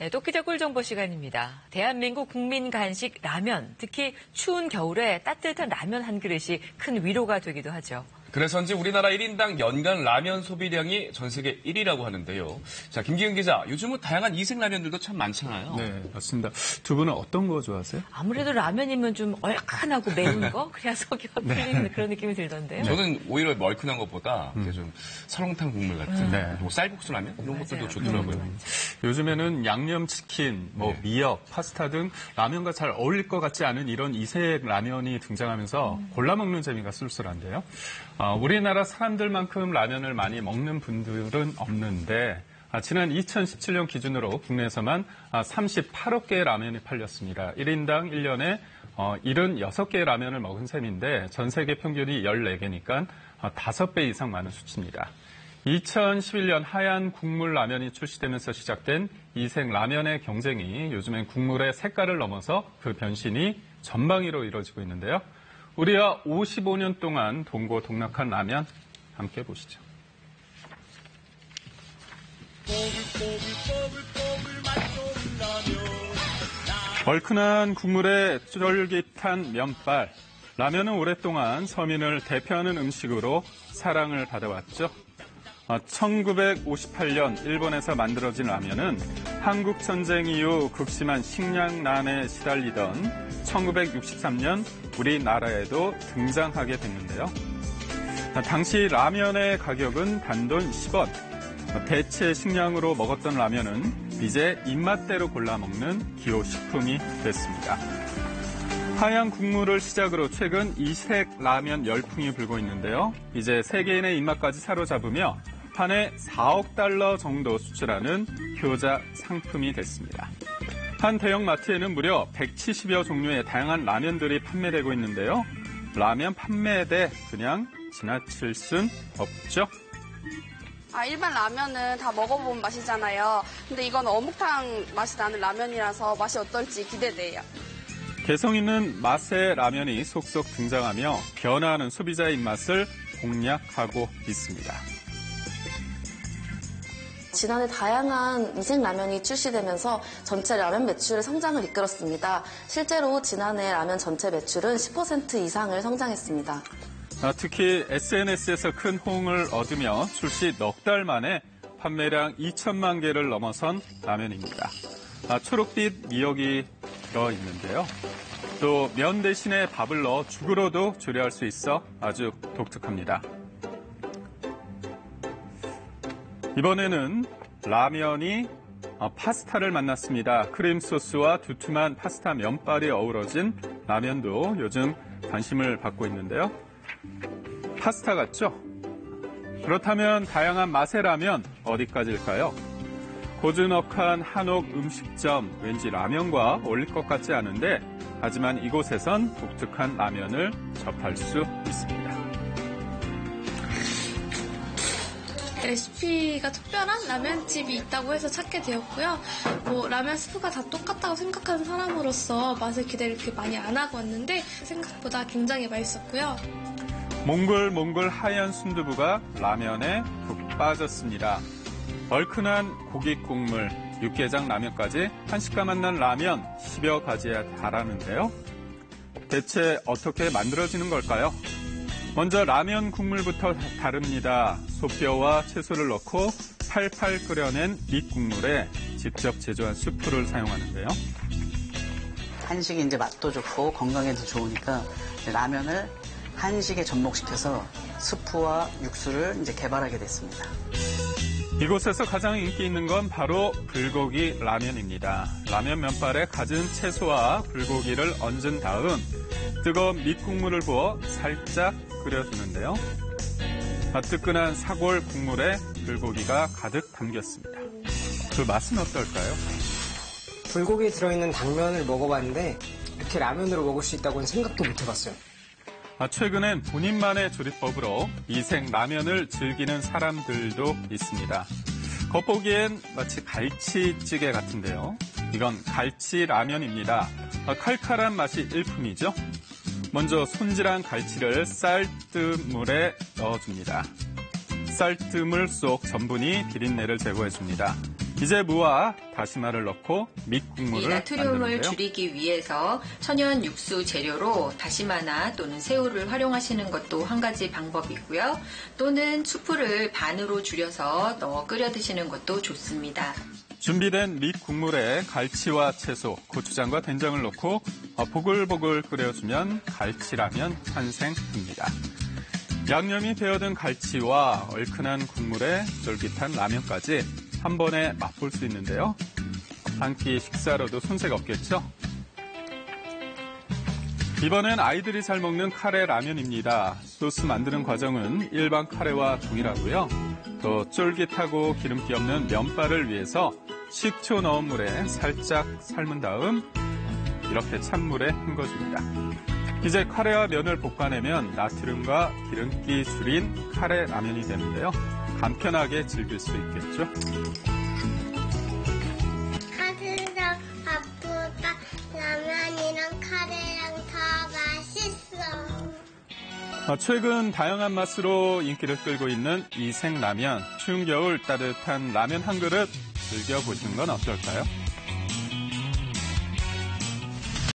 네, 또끼자 꿀정보 시간입니다. 대한민국 국민 간식 라면, 특히 추운 겨울에 따뜻한 라면 한 그릇이 큰 위로가 되기도 하죠. 그래서인지 우리나라 1인당 연간 라면 소비량이 전 세계 1위라고 하는데요. 자, 김기은 기자, 요즘은 다양한 이색 라면들도 참 많잖아요. 네, 맞습니다. 두 분은 어떤 거 좋아하세요? 아무래도 라면이면 좀 얼큰하고 매운 거? 그래야 속이 풀리는 그런 느낌이 들던데요. 저는 오히려 멀큰한 것보다 좀 설렁탕 국물 같은 뭐 쌀국수 라면 이런 것들도 좋더라고요. 요즘에는 양념치킨, 미역, 파스타 등 라면과 잘 어울릴 것 같지 않은 이런 이색 라면이 등장하면서 골라 먹는 재미가 쏠쏠한데요. 우리나라 사람들만큼 라면을 많이 먹는 분들은 없는데 지난 2017년 기준으로 국내에서만 38억 개의 라면이 팔렸습니다. 1인당 1년에 76개의 라면을 먹은 셈인데 전 세계 평균이 14개니까 5배 이상 많은 수치입니다. 2011년 하얀 국물 라면이 출시되면서 시작된 이색 라면의 경쟁이 요즘엔 국물의 색깔을 넘어서 그 변신이 전방위로 이루어지고 있는데요. 우리와 55년 동안 동고동락한 라면 함께 보시죠. 얼큰한 국물에 쫄깃한 면발. 라면은 오랫동안 서민을 대표하는 음식으로 사랑을 받아왔죠. 1958년 일본에서 만들어진 라면은 한국 전쟁 이후 극심한 식량난에 시달리던 1963년 우리나라에도 등장하게 됐는데요. 당시 라면의 가격은 단돈 10원. 대체 식량으로 먹었던 라면은 이제 입맛대로 골라 먹는 기호식품이 됐습니다. 하얀 국물을 시작으로 최근 이색 라면 열풍이 불고 있는데요. 이제 세계인의 입맛까지 사로잡으며 한 해 4억 달러 정도 수출하는 효자 상품이 됐습니다. 한 대형 마트에는 무려 170여 종류의 다양한 라면들이 판매되고 있는데요. 라면 판매에 그냥 지나칠 순 없죠. 일반 라면은 다 먹어본 맛이잖아요. 근데 이건 어묵탕 맛이 나는 라면이라서 맛이 어떨지 기대돼요. 개성 있는 맛의 라면이 속속 등장하며 변화하는 소비자의 입맛을 공략하고 있습니다. 지난해 다양한 이색 라면이 출시되면서 전체 라면 매출의 성장을 이끌었습니다. 실제로 지난해 라면 전체 매출은 10% 이상을 성장했습니다. 특히 SNS에서 큰 호응을 얻으며 출시 넉 달 만에 판매량 2천만 개를 넘어선 라면입니다. 초록빛 미역이 들어있는데요. 또 면 대신에 밥을 넣어 죽으로도 조리할 수 있어 아주 독특합니다. 이번에는 라면이 파스타를 만났습니다. 크림 소스와 두툼한 파스타 면발이 어우러진 라면도 요즘 관심을 받고 있는데요. 파스타 같죠? 그렇다면 다양한 맛의 라면 어디까지일까요? 고즈넉한 한옥 음식점, 왠지 라면과 어울릴 것 같지 않은데 하지만 이곳에선 독특한 라면을 접할 수 있습니다. 레시피가 특별한 라면집이 있다고 해서 찾게 되었고요. 라면 스프가 다 똑같다고 생각하는 사람으로서 맛을 기대를 그렇게 많이 안 하고 왔는데 생각보다 굉장히 맛있었고요. 몽글몽글 하얀 순두부가 라면에 푹 빠졌습니다. 얼큰한 고기 국물, 육개장 라면까지 한식과 만난 라면 10여 가지에 달하는데요. 대체 어떻게 만들어지는 걸까요? 먼저 라면 국물부터 다릅니다. 소뼈와 채소를 넣고 팔팔 끓여낸 밑국물에 직접 제조한 수프를 사용하는데요. 한식이 이제 맛도 좋고 건강에도 좋으니까 라면을 한식에 접목시켜서 수프와 육수를 이제 개발하게 됐습니다. 이곳에서 가장 인기 있는 건 바로 불고기 라면입니다. 라면 면발에 갖은 채소와 불고기를 얹은 다음 뜨거운 밑국물을 부어 살짝 끓여주는데요. 뜨끈한 사골 국물에 불고기가 가득 담겼습니다. 그 맛은 어떨까요? 불고기에 들어있는 당면을 먹어봤는데 이렇게 라면으로 먹을 수 있다고는 생각도 못 해봤어요. 최근엔 본인만의 조리법으로 이색 라면을 즐기는 사람들도 있습니다. 겉보기엔 마치 갈치찌개 같은데요. 이건 갈치 라면입니다. 칼칼한 맛이 일품이죠. 먼저 손질한 갈치를 쌀뜨물에 넣어줍니다. 쌀뜨물 속 전분이 비린내를 제거해줍니다. 이제 무와 다시마를 넣고 밑국물을 이 나트륨을 만드는데요. 줄이기 위해서 천연 육수 재료로 다시마나 또는 새우를 활용하시는 것도 한 가지 방법이고요. 또는 수프를 반으로 줄여서 넣어 끓여 드시는 것도 좋습니다. 준비된 밑국물에 갈치와 채소, 고추장과 된장을 넣고 보글보글 끓여주면 갈치라면 탄생합니다. 양념이 배어든 갈치와 얼큰한 국물에 쫄깃한 라면까지 한 번에 맛볼 수 있는데요. 한 끼 식사로도 손색 없겠죠? 이번엔 아이들이 잘 먹는 카레 라면입니다. 소스 만드는 과정은 일반 카레와 동일하고요. 또 쫄깃하고 기름기 없는 면발을 위해서 식초 넣은 물에 살짝 삶은 다음 이렇게 찬물에 헹궈줍니다. 이제 카레와 면을 볶아내면 나트륨과 기름기 줄인 카레 라면이 되는데요. 간편하게 즐길 수 있겠죠. 카레랑 밥보다 라면이랑 카레랑 더 맛있어. 최근 다양한 맛으로 인기를 끌고 있는 이색라면. 추운 겨울 따뜻한 라면 한 그릇 즐겨보시는 건 어떨까요?